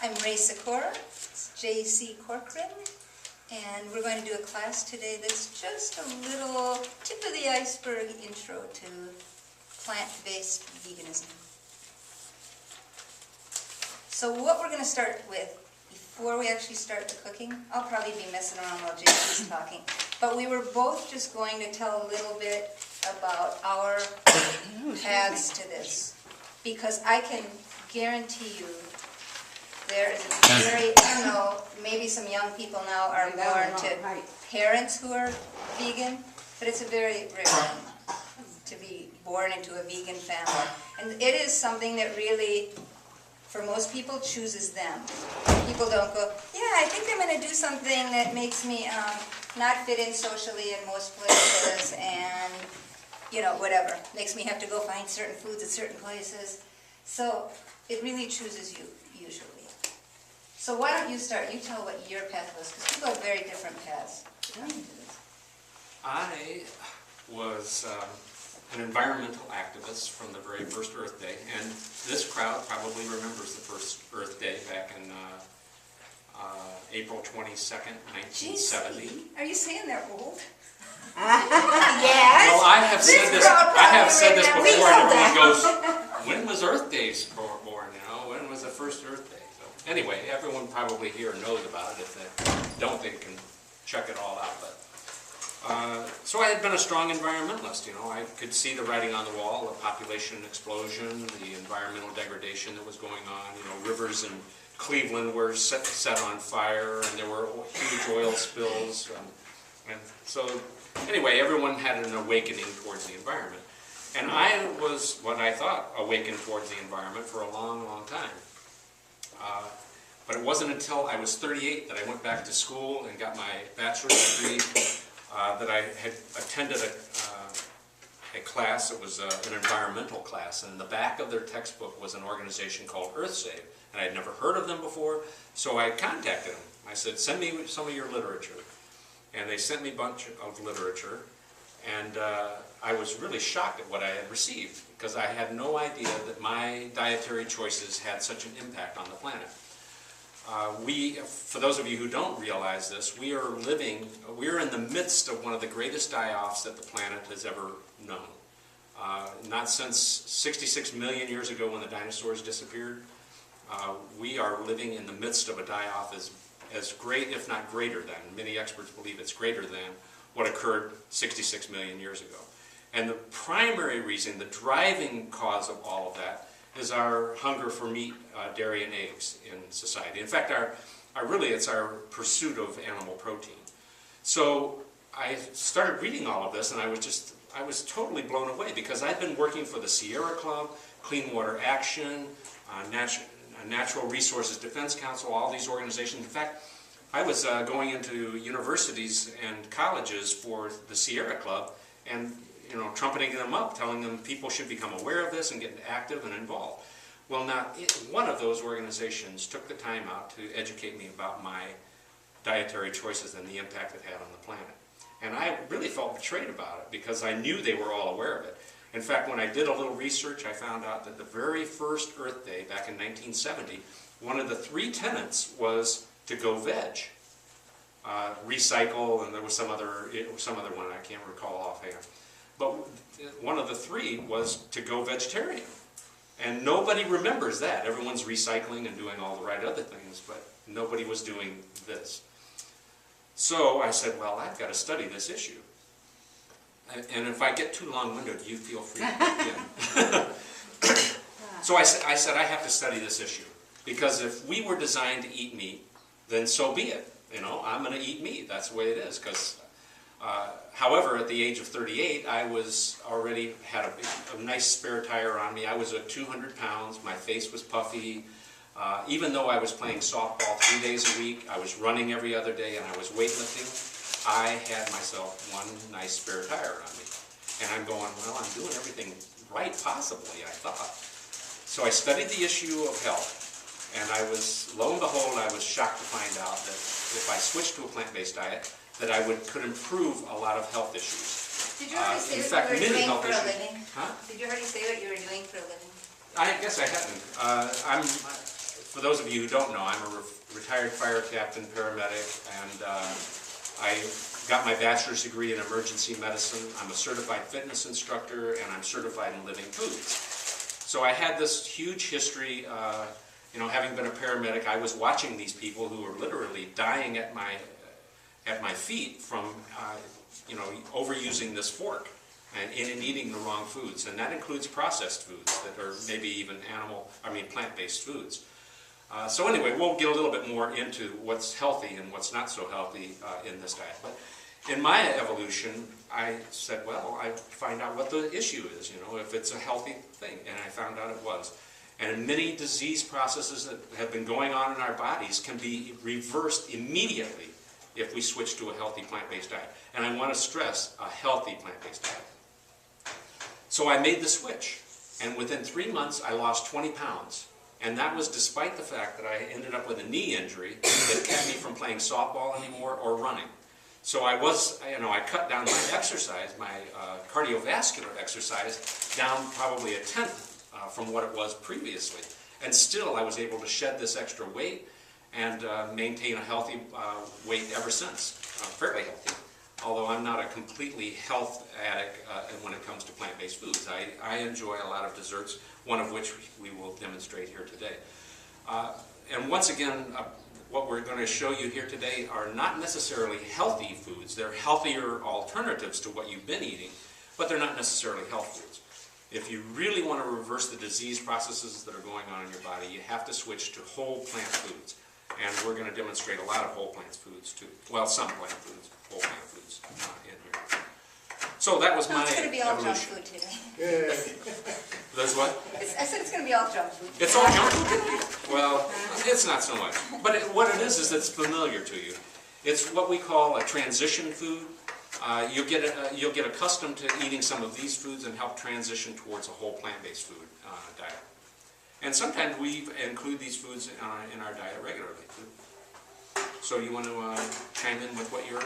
I'm Ray Sikora, J.C. Corcoran, and we're going to do a class today that's just a little tip of the iceberg intro to plant-based veganism. So what we're going to start with, before we actually start the cooking, I'll probably be messing around while J.C.'s talking, but we were both just going to tell a little bit about our paths to this, because I can guarantee you there is a very, I don't know, maybe some young people now are born to parents who are vegan, but it's a very rare thing to be born into a vegan family. And it is something that really, for most people, chooses them. People don't go, yeah, I think I'm going to do something that makes me not fit in socially in most places and, you know, whatever. Makes me have to go find certain foods at certain places. So it really chooses you, usually. So why don't you start? You tell what your path was, because people have very different paths. I was an environmental activist from the very first Earth Day, and this crowd probably remembers the first Earth Day back in April 22nd, 1970. Jeez, are you saying they're old? Yes. Well, I have said this before, and everyone goes, when was Earth Day born, you know? When was the first Earth Day? So, anyway, everyone probably here knows about it. If they don't, they can check it all out. But so I had been a strong environmentalist, you know. I could see the writing on the wall, the population explosion, the environmental degradation that was going on. You know, rivers in Cleveland were set on fire, and there were huge oil spills. And so, anyway, everyone had an awakening towards the environment. And I was, what I thought, awakened towards the environment for a long, long time. But it wasn't until I was 38 that I went back to school and got my bachelor's degree that I had attended a class. It was an environmental class, and in the back of their textbook was an organization called EarthSave, and I had never heard of them before, so I contacted them. I said, send me some of your literature. And they sent me a bunch of literature, and I was really shocked at what I had received, because I had no idea that my dietary choices had such an impact on the planet. For those of you who don't realize this, we're in the midst of one of the greatest die-offs that the planet has ever known. Not since 66 million years ago when the dinosaurs disappeared. We are living in the midst of a die-off as great, if not greater than, many experts believe it's greater than, what occurred 66 million years ago. And the primary reason, the driving cause of all of that, is our hunger for meat, dairy, and eggs in society. In fact, it's our pursuit of animal protein. So I started reading all of this, and I was totally blown away, because I'd been working for the Sierra Club, Clean Water Action, Natural Resources Defense Council, all these organizations. In fact, I was going into universities and colleges for the Sierra Club and, you know, trumpeting them up, telling them people should become aware of this and get active and involved. Well, not one of those organizations took the time out to educate me about my dietary choices and the impact it had on the planet. And I really felt betrayed about it, because I knew they were all aware of it. In fact, when I did a little research, I found out that the very first Earth Day, back in 1970, one of the 3 tenets was to go veg. Recycle, and there was some other one I can't recall offhand. But one of the 3 was to go vegetarian. And nobody remembers that. Everyone's recycling and doing all the right other things, but nobody was doing this. So I said, well, I've got to study this issue. And if I get too long-winded, you feel free to get in. So I said, I have to study this issue. Because if we were designed to eat meat, then so be it. You know, I'm going to eat meat. That's the way it is. However, at the age of 38, I was already had a nice spare tire on me. I was at 200 pounds. My face was puffy. Even though I was playing softball 3 days a week, I was running every other day, and I was weightlifting, I had myself one nice spare tire on me. And I'm going, well, I'm doing everything right, possibly, I thought. So I studied the issue of health. And lo and behold, I was shocked to find out that if I switched to a plant-based diet, that I could improve a lot of health issues. Did you already say what you were doing for a living? Huh? Did you already say what you were doing for a living? I guess I hadn't. for those of you who don't know, I'm a retired fire captain, paramedic, and I got my bachelor's degree in emergency medicine. I'm a certified fitness instructor, and I'm certified in living foods. So I had this huge history, having been a paramedic. I was watching these people who were literally dying at my feet from, overusing this fork and eating the wrong foods, and that includes processed foods that are maybe even plant-based foods. So anyway, we'll get a little bit more into what's healthy and what's not so healthy in this diet. But in my evolution, I said, well, I find out what the issue is, if it's a healthy thing, and I found out it was. And many disease processes that have been going on in our bodies can be reversed immediately if we switch to a healthy plant-based diet. And I want to stress, a healthy plant-based diet. So I made the switch, and within 3 months I lost 20 pounds. And that was despite the fact that I ended up with a knee injury that kept me from playing softball anymore or running. So I cut down my exercise, my cardiovascular exercise, down probably a tenth from what it was previously. And still I was able to shed this extra weight and maintain a healthy weight ever since, fairly healthy. Although I'm not a completely health addict when it comes to plant-based foods. I enjoy a lot of desserts, one of which we will demonstrate here today. And once again, what we're going to show you here today are not necessarily healthy foods. They're healthier alternatives to what you've been eating, but they're not necessarily health foods. If you really want to reverse the disease processes that are going on in your body, you have to switch to whole plant foods. And we're going to demonstrate a lot of whole plant foods too. Well, some plant foods, whole plant foods in here. So that was my It's going to be all junk evolution. food today. That's what? I said it's going to be all junk food. It's all junk food? Well, it's not so much. But what it is it's familiar to you. It's what we call a transition food. You'll get accustomed to eating some of these foods and help transition towards a whole plant-based food diet. And sometimes we include these foods in our diet regularly. So you want to chime in with what your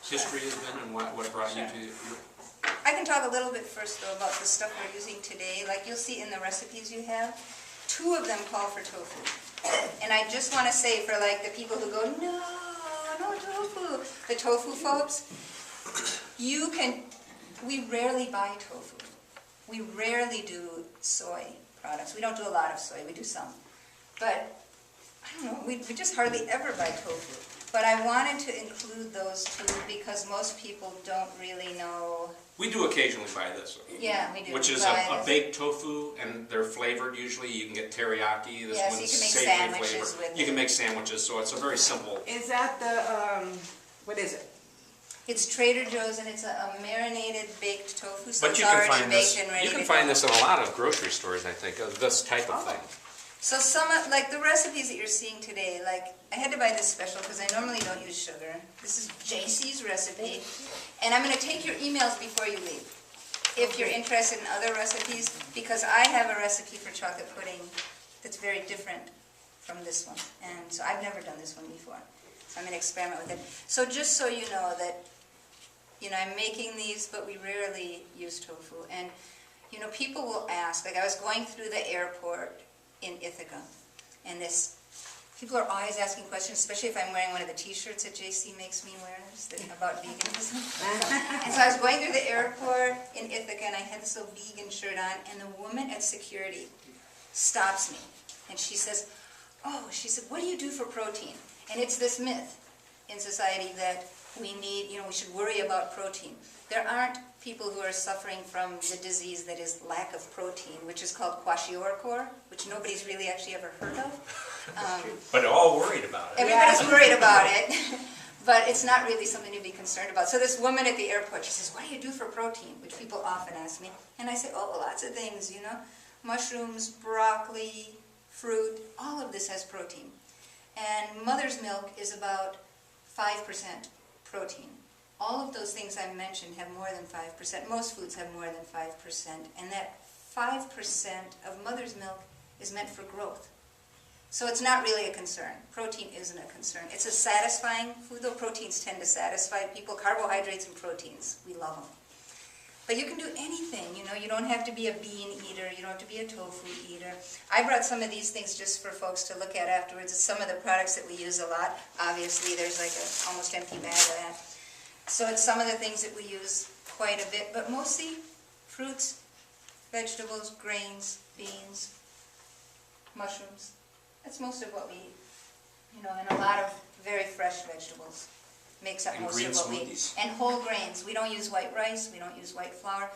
history has been and what brought you to... I can talk a little bit first, though, about the stuff we're using today. Like you'll see in the recipes you have, 2 of them call for tofu. And I just want to say for like the people who go, no tofu, the tofu folks, we rarely buy tofu. We rarely do soy products. We don't do a lot of soy, we do some. But, I don't know, we just hardly ever buy tofu. But I wanted to include those 2 because most people don't really know. We do occasionally buy this. Yeah, we do. Which is a baked tofu, and they're flavored usually. You can get teriyaki. This yeah, so one's you can make savory sandwiches flavor. with it. You can make sandwiches, so it's a very simple. Is that the, what is it? It's Trader Joe's, and it's a marinated baked tofu, so But it's you can already find baked this. and ready You can to find go. this in a lot of grocery stores, I think, of this type of thing. So some of, like the recipes that you're seeing today, like I had to buy this special because I normally don't use sugar. This is JC's recipe, and I'm going to take your emails before you leave if you're interested in other recipes, because I have a recipe for chocolate pudding that's very different from this one, and so I've never done this one before, so I'm going to experiment with it. So just so you know that, I'm making these, but we rarely use tofu, and people will ask, like I was going through the airport in Ithaca, and people are always asking questions, especially if I'm wearing one of the t-shirts that JC makes me wear about veganism. And so I was going through the airport in Ithaca, and I had this little vegan shirt on, and the woman at security stops me, and she said, what do you do for protein? And it's this myth in society that we should worry about protein. There aren't people who are suffering from the disease that is lack of protein, which is called kwashiorkor, which nobody's really actually ever heard of. But all worried about it. Everybody's worried about it, but it's not really something to be concerned about. So this woman at the airport, she says, what do you do for protein? Which people often ask me. And I say, lots of things, mushrooms, broccoli, fruit, all of this has protein. And mother's milk is about 5% protein. All of those things I mentioned have more than 5%. Most foods have more than 5%. And that 5% of mother's milk is meant for growth. So it's not really a concern. Protein isn't a concern. It's a satisfying food, though proteins tend to satisfy people. Carbohydrates and proteins, we love them. But you can do anything, you know, you don't have to be a bean eater, you don't have to be a tofu eater. I brought some of these things just for folks to look at afterwards. It's some of the products that we use a lot. Obviously, there's like an almost empty bag of that. So it's some of the things that we use quite a bit, but mostly fruits, vegetables, grains, beans, mushrooms. That's most of what we eat, you know, and a lot of very fresh vegetables makes up And most green of what we smoothies. eat. And whole grains. We don't use white rice, we don't use white flour.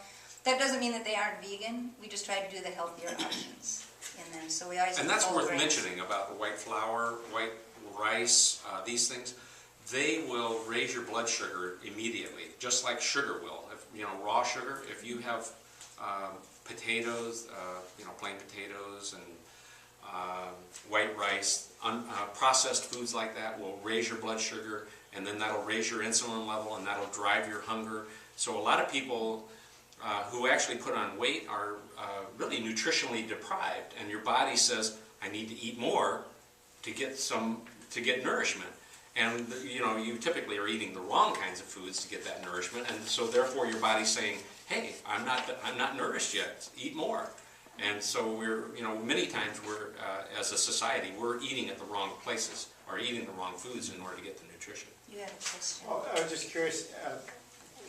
That doesn't mean that they aren't vegan, we just try to do the healthier options in them. So we always And use that's whole worth grains. mentioning about the white flour, white rice, these things. They will raise your blood sugar immediately, just like sugar will. If, you know, raw sugar, if you have potatoes, you know, plain potatoes and white rice, processed foods like that will raise your blood sugar, and then that'll raise your insulin level, and that'll drive your hunger. So a lot of people who actually put on weight are really nutritionally deprived, and your body says, I need to eat more to get nourishment. And you know, you typically are eating the wrong kinds of foods to get that nourishment, and so therefore your body's saying, hey, I'm not nourished yet, eat more. And so we're, you know, many times we're, as a society, we're eating at the wrong places, or eating the wrong foods in order to get the nutrition. You had a question. Well, I was just curious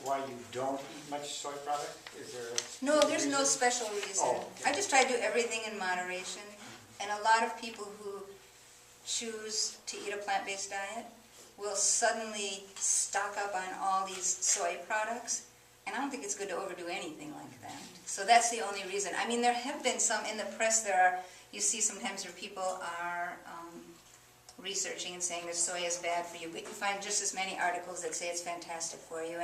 why you don't eat much soy product? Is there a No, there's no reason? special reason. Oh, okay. I just try to do everything in moderation. And a lot of people who choose to eat a plant-based diet will suddenly stock up on all these soy products. And I don't think it's good to overdo anything like that. So that's the only reason. I mean, there have been some in the press, you see sometimes where people are researching and saying that soy is bad for you, but you find just as many articles that say it's fantastic for you.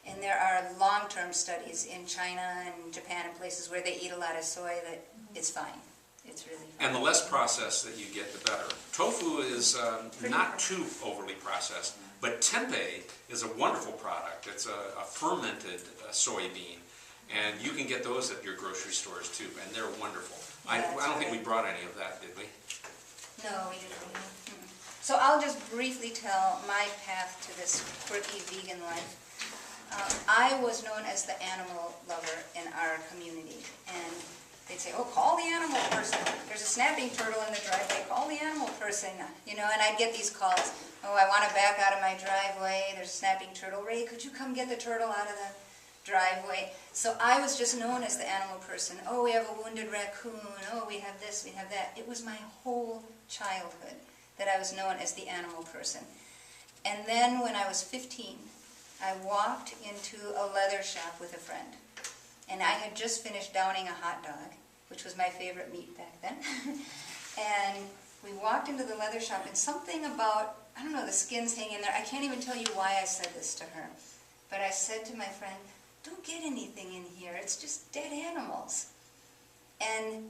And there are long-term studies in China and Japan and places where they eat a lot of soy that it's fine. It's really fine. And the less processed that you get, the better. Tofu is not too overly processed, but tempeh is a wonderful product. It's a fermented soybean, and you can get those at your grocery stores too, and they're wonderful. I don't think we brought any of that, did we? No, we didn't. So I'll just briefly tell my path to this quirky vegan life. I was known as the animal lover in our community, and they'd say, oh, call the animal person. There's a snapping turtle in the driveway, call the animal person. You know, and I'd get these calls, oh, I want to back out of my driveway, there's a snapping turtle. Ray, could you come get the turtle out of the driveway? So I was just known as the animal person. Oh, we have a wounded raccoon, oh, we have this, we have that. It was my whole childhood that I was known as the animal person. And then when I was 15, I walked into a leather shop with a friend. And I had just finished downing a hot dog, which was my favorite meat back then. And we walked into the leather shop, and something about, I don't know, the skin's hanging there. I can't even tell you why I said this to her. But I said to my friend, don't get anything in here, it's just dead animals. And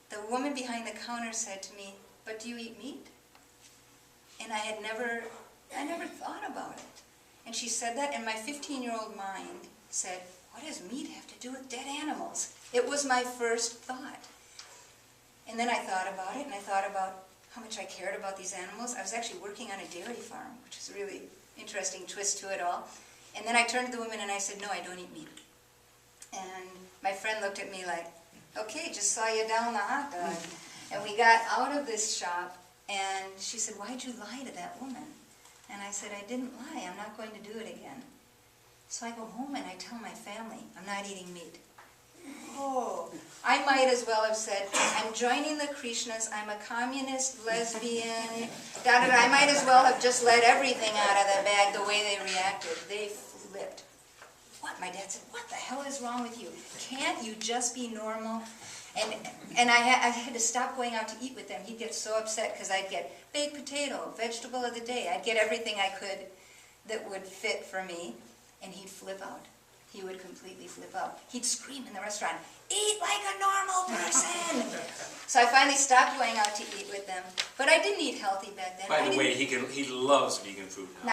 the woman behind the counter said to me, but do you eat meat? And I never thought about it. And she said that, and my 15-year-old mind said, what does meat have to do with dead animals? It was my first thought. And then I thought about it, and I thought about how much I cared about these animals. I was actually working on a dairy farm, which is a really interesting twist to it all. And then I turned to the woman and I said, no, I don't eat meat. And my friend looked at me like, okay, just saw you down the hot dog. And we got out of this shop, and she said, why'd you lie to that woman? And I said, I didn't lie, I'm not going to do it again. So I go home and I tell my family, I'm not eating meat. Oh, I might as well have said, I'm joining the Krishnas, I'm a communist, lesbian, da-da-da. I might as well have just let everything out of the bag the way they reacted. They flipped. What? My dad said, what the hell is wrong with you? Can't you just be normal? And I had to stop going out to eat with them. He'd get so upset because I'd get baked potato, vegetable of the day. I'd get everything I could that would fit for me, and he'd flip out. He would completely flip out. He'd scream in the restaurant, eat like a normal person! So I finally stopped going out to eat with them. But I didn't eat healthy back then. By the way, he loves vegan food now.